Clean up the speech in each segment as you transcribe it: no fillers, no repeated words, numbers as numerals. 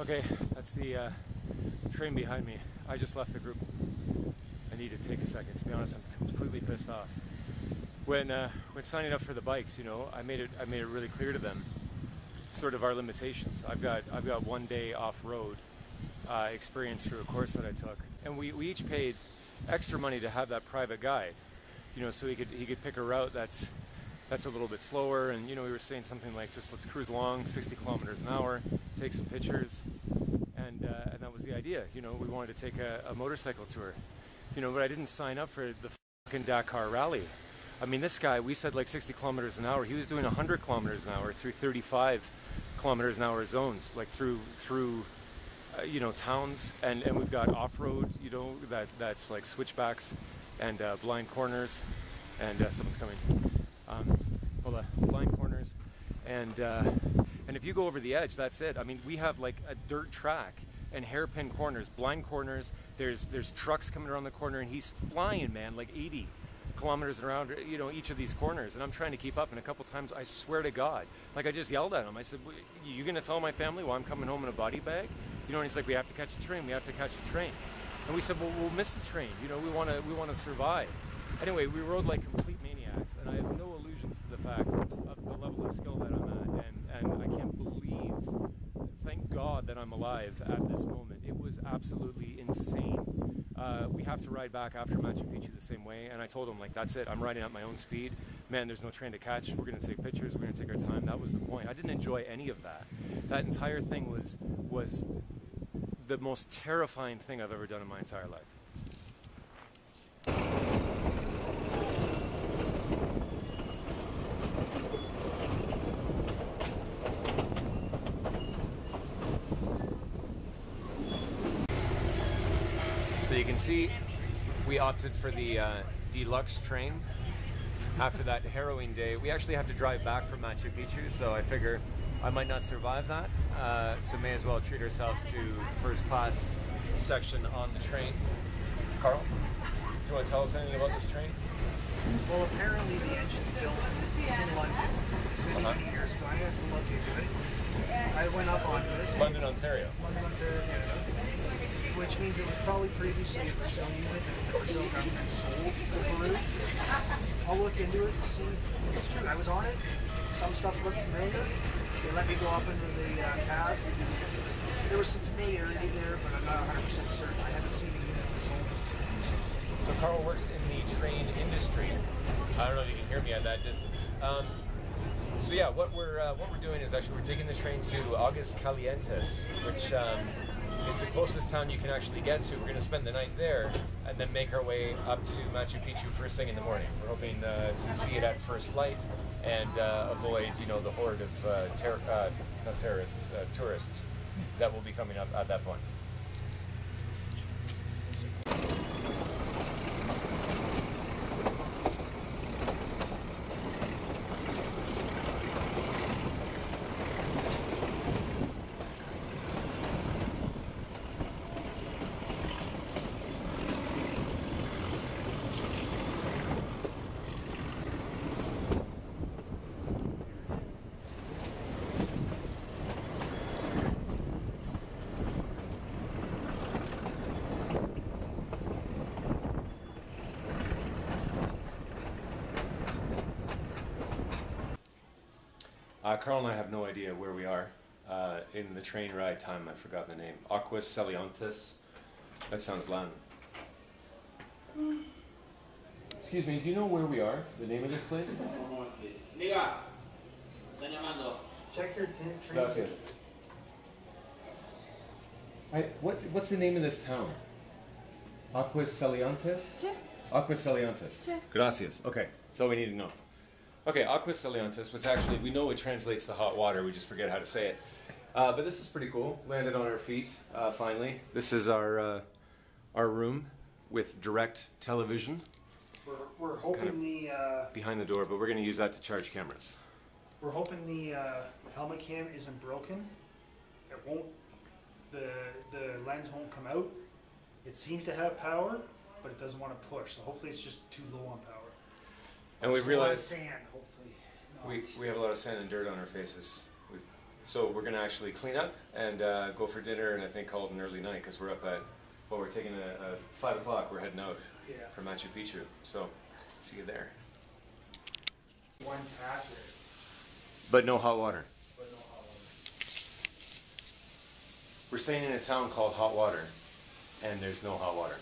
Okay, that's the train behind me. I just left the group. I need to take a second. To be honest, I'm completely pissed off. When signing up for the bikes, you know, I made it really clear to them sort of our limitations. I've got 1 day off-road experience through a course that I took, and we each paid extra money to have that private guide, you know, so he could pick a route that's a little bit slower. And you know, we were saying something like, just let's cruise along 60 kilometers an hour, take some pictures, and that was the idea. You know, we wanted to take a motorcycle tour, you know, but I didn't sign up for the fucking Dakar rally. I mean, this guy, we said like 60 kilometers an hour. He was doing 100 kilometers an hour through 35 kilometers an hour zones, like through you know, towns, and we've got off-road, you know, that's like switchbacks and blind corners, and someone's coming. Hold on, blind corners, and if you go over the edge, that's it. I mean, we have like a dirt track and hairpin corners, blind corners. There's trucks coming around the corner, and he's flying, man, like 80 kilometers around, you know, each of these corners, and I'm trying to keep up. And a couple times, I swear to God, like I just yelled at him. I said, "You gonna tell my family why I'm coming home in a body bag?" You know, and he's like, "We have to catch the train. We have to catch the train." And we said, "Well, we'll miss the train. You know, we want to survive." Anyway, we rode like complete maniacs, and I have no illusions to the fact of the level of skill that I'm at, and I can't believe, thank God that I'm alive at this moment. It was absolutely insane. We have to ride back after Machu Picchu the same way, and I told him, like, that's it. I'm riding at my own speed. Man, there's no train to catch. We're going to take pictures. We're going to take our time. That was the point. I didn't enjoy any of that. That entire thing was the most terrifying thing I've ever done in my entire life. So you can see we opted for the deluxe train. After that harrowing day, we actually have to drive back from Machu Picchu, so I figure I might not survive that, so may as well treat ourselves to first class section on the train. Carl, do you want to tell us anything about this train? Well, apparently the engine's built in London many years ago. I have to look into it. I went up onto it. London, Ontario. London, Ontario, Canada. Which means it was probably previously a Brazilian unit that the Brazil government sold to Peru. I'll look into it and see if it's true. I was on it. Some stuff looked familiar. They let me go up into the cab. There was some familiarity there, but I'm not 100% certain. I haven't seen the unit that sold it. So Carl works in the train industry. I don't know if you can hear me at that distance. So yeah, what we're doing is actually we're taking the train to Aguascalientes, which is the closest town you can actually get to. We're going to spend the night there and then make our way up to Machu Picchu first thing in the morning. We're hoping to see it at first light and avoid, you know, the horde of tourists that will be coming up at that point. Carl and I have no idea where we are in the train ride time. I forgot the name. Aguascalientes. That sounds Latin. Excuse me, do you know where we are? The name of this place? Check your train. Gracias. What's the name of this town? Aguascalientes? Aguascalientes. Gracias. Okay, that's all we need to know. Okay, Aguascalientes, which actually, we know it translates to hot water, we just forget how to say it. But this is pretty cool. Landed on our feet, finally. This is our room with direct television. We're hoping kind of behind the door, but we're going to use that to charge cameras. We're hoping the helmet cam isn't broken. It won't. The lens won't come out. It seems to have power, but it doesn't want to push. So hopefully it's just too low on power. And we've realized sand, hopefully. we have a lot of sand and dirt on our faces. We've So we're gonna actually clean up and go for dinner, and I think call it an early night because we're up at, well, we're taking a 5 o'clock. We're heading out for Machu Picchu. So see you there. One packet, But no hot water. but no hot water. We're staying in a town called Hot Water, and there's no hot water.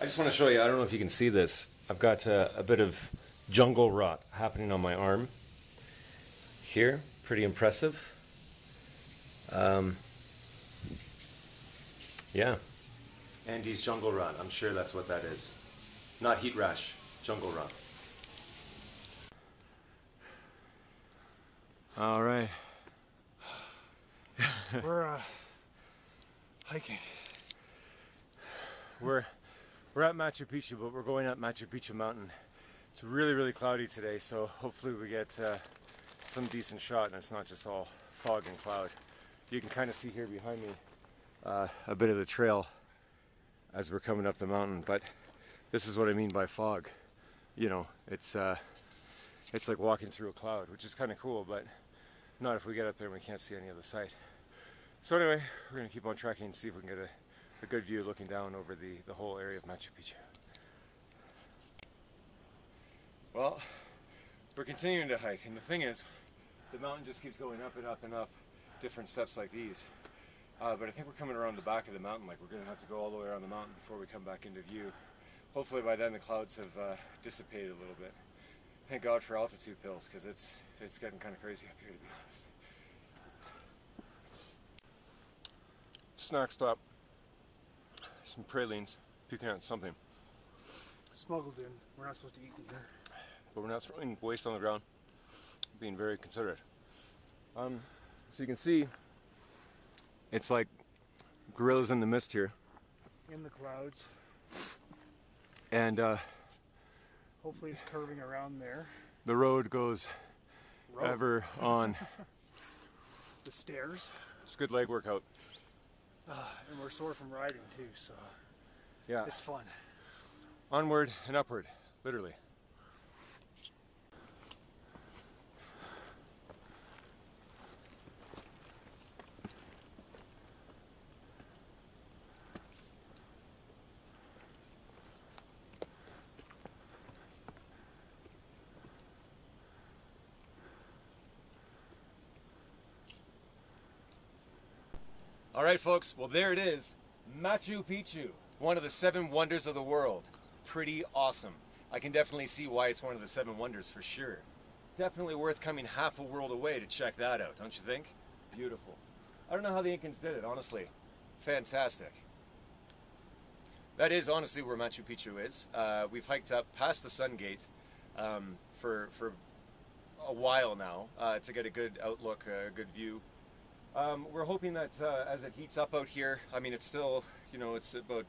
I just want to show you, I don't know if you can see this, I've got a bit of jungle rot happening on my arm here, pretty impressive. Yeah, Andy's jungle rot, I'm sure that's what that is. Not heat rash, jungle rot. All right. We're hiking. We're at Machu Picchu, but we're going up Machu Picchu mountain. It's really, really cloudy today, so hopefully we get some decent shot and it's not just all fog and cloud. You can kind of see here behind me a bit of the trail as we're coming up the mountain, but this is what I mean by fog. You know, it's like walking through a cloud, which is kind of cool, but not if we get up there and we can't see any of the sight. So anyway, we're going to keep on trekking and see if we can get a good view looking down over the whole area of Machu Picchu. Well, we're continuing to hike, and the thing is, the mountain just keeps going up and up and up, different steps like these. But I think we're coming around the back of the mountain, like we're going to have to go all the way around the mountain before we come back into view. Hopefully by then the clouds have dissipated a little bit. Thank God for altitude pills, because it's getting kind of crazy up here, to be honest. Snack stop. Some pralines, pecans, something. Smuggled in. We're not supposed to eat in here. But we're not throwing waste on the ground. Being very considerate. So you can see, it's like gorillas in the mist here. In the clouds. And Hopefully it's curving around there. the road goes ever on. The stairs. It's a good leg workout. And we're sore from riding too, so Yeah. it's fun. Onward and upward, literally. All right, folks, well, there it is. Machu Picchu, one of the 7 wonders of the world. Pretty awesome. I can definitely see why it's one of the 7 wonders for sure. Definitely worth coming half a world away to check that out, don't you think? Beautiful. I don't know how the Incans did it, honestly. Fantastic. That is honestly where Machu Picchu is. We've hiked up past the Sun Gate for a while now to get a good outlook, a good view. We're hoping that as it heats up out here, I mean, it's still, you know, it's about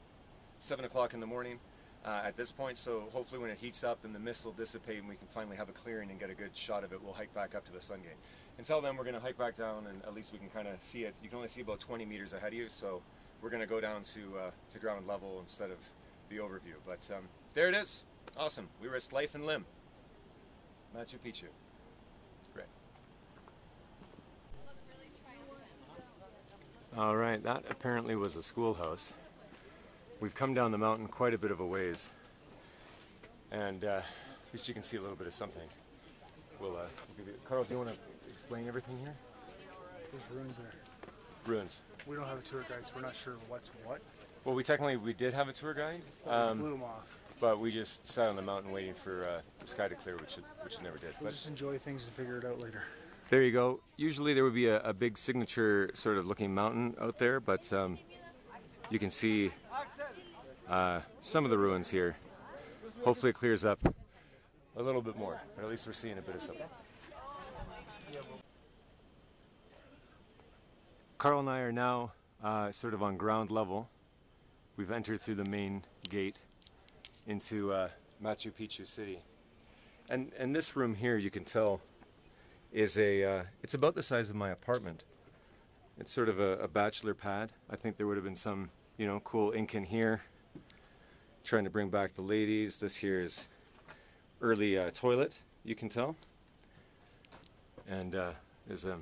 7 o'clock in the morning at this point, so hopefully when it heats up, then the mist will dissipate and we can finally have a clearing and get a good shot of it. We'll hike back up to the Sun Gate. Until then, we're going to hike back down, and at least we can kind of see it. You can only see about 20 meters ahead of you, so we're going to go down to ground level instead of the overview. But there it is. Awesome. We risked life and limb. Machu Picchu. Great. All right, that apparently was a schoolhouse. We've come down the mountain quite a bit of a ways, and at least you can see a little bit of something. We'll give you. Carl, do you want to explain everything here? There's ruins there. Ruins. We don't have a tour guide, so we're not sure what's what. Well, we did have a tour guide, We blew them off. but we just sat on the mountain waiting for the sky to clear, which it never did. We'll just enjoy things and figure it out later. There you go. Usually there would be a big signature sort of looking mountain out there, but you can see some of the ruins here. Hopefully it clears up a little bit more, but at least we're seeing a bit of something. Carl and I are now sort of on ground level. We've entered through the main gate into Machu Picchu city. And this room here, you can tell, is it's about the size of my apartment. It's sort of a bachelor pad. I think there would have been some, you know, cool Incan here trying to bring back the ladies. This here is early toilet, you can tell. And there's a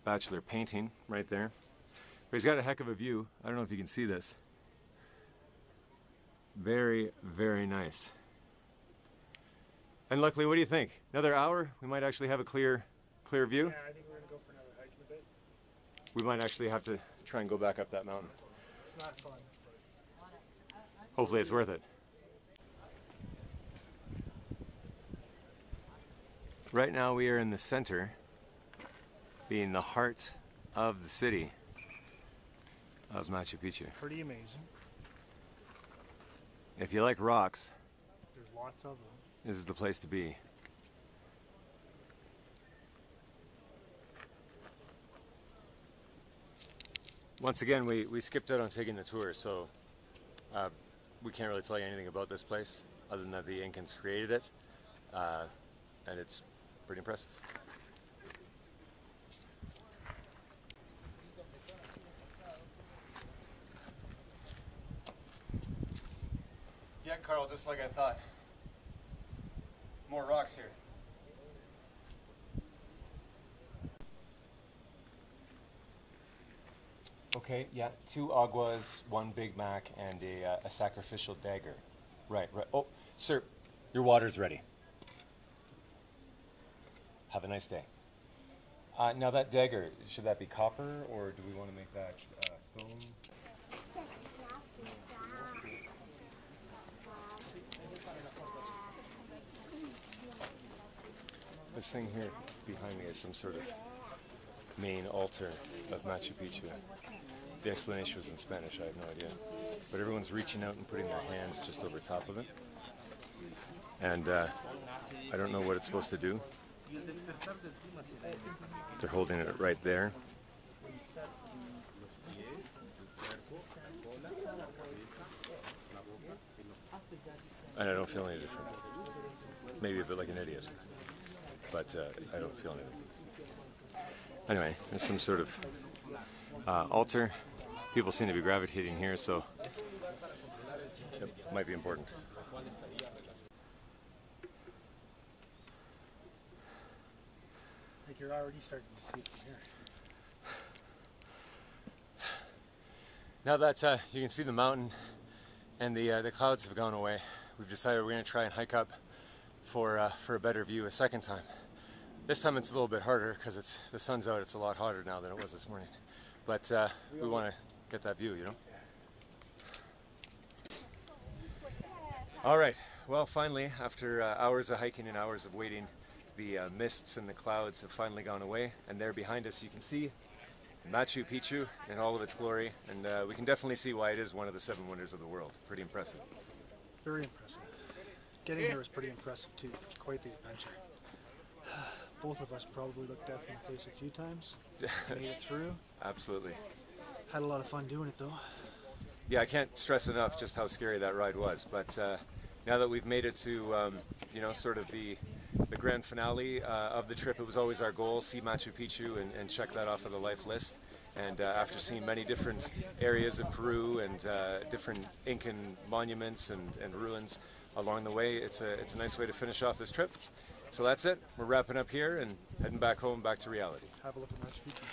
bachelor painting right there. But he's got a heck of a view. I don't know if you can see this. Very, very nice. And luckily, what do you think? Another hour, we might actually have a clear view. Yeah, I think we're gonna go for another hike in a bit. We might actually have to try and go back up that mountain. It's not fun. Hopefully it's worth it. Right now we are in the center, being the heart of the city of Machu Picchu. Pretty amazing. If you like rocks, There's lots of them. this is the place to be. Once again, we skipped out on taking the tour, so we can't really tell you anything about this place other than that the Incans created it, and it's pretty impressive. Yeah, Carl, just like I thought. More rocks here. Okay, yeah, 2 aguas, 1 Big Mac, and a sacrificial dagger. Right. Oh, sir, your water's ready. Have a nice day. Now that dagger, should that be copper, or do we want to make that stone? This thing here behind me is some sort of main altar of Machu Picchu. The explanation was in Spanish, I have no idea. But everyone's reaching out and putting their hands just over top of it. And I don't know what it's supposed to do. They're holding it right there. And I don't feel any different. Maybe a bit like an idiot. But I don't feel anything. Anyway, there's some sort of altar. People seem to be gravitating here, so it might be important. Like you're already starting to see it from here. Now that you can see the mountain and the clouds have gone away, we've decided we're going to try and hike up for a better view a second time. This time it's a little bit harder because the sun's out. It's a lot hotter now than it was this morning. But we want to get that view, you know? All right. Well, finally, after hours of hiking and hours of waiting, the mists and the clouds have finally gone away. And there behind us, you can see Machu Picchu in all of its glory. And we can definitely see why it is one of the 7 wonders of the world. Pretty impressive. Very impressive. Getting here was pretty impressive too. Quite the adventure. Both of us probably looked death in the face a few times. Made it through. Absolutely. Had a lot of fun doing it though. Yeah, I can't stress enough just how scary that ride was. But now that we've made it to, you know, sort of the grand finale of the trip, it was always our goal, see Machu Picchu and check that off of the life list. And after seeing many different areas of Peru and different Incan monuments and ruins along the way, it's a nice way to finish off this trip. So that's it. We're wrapping up here and heading back home, back to reality. Have a look at Machu Picchu.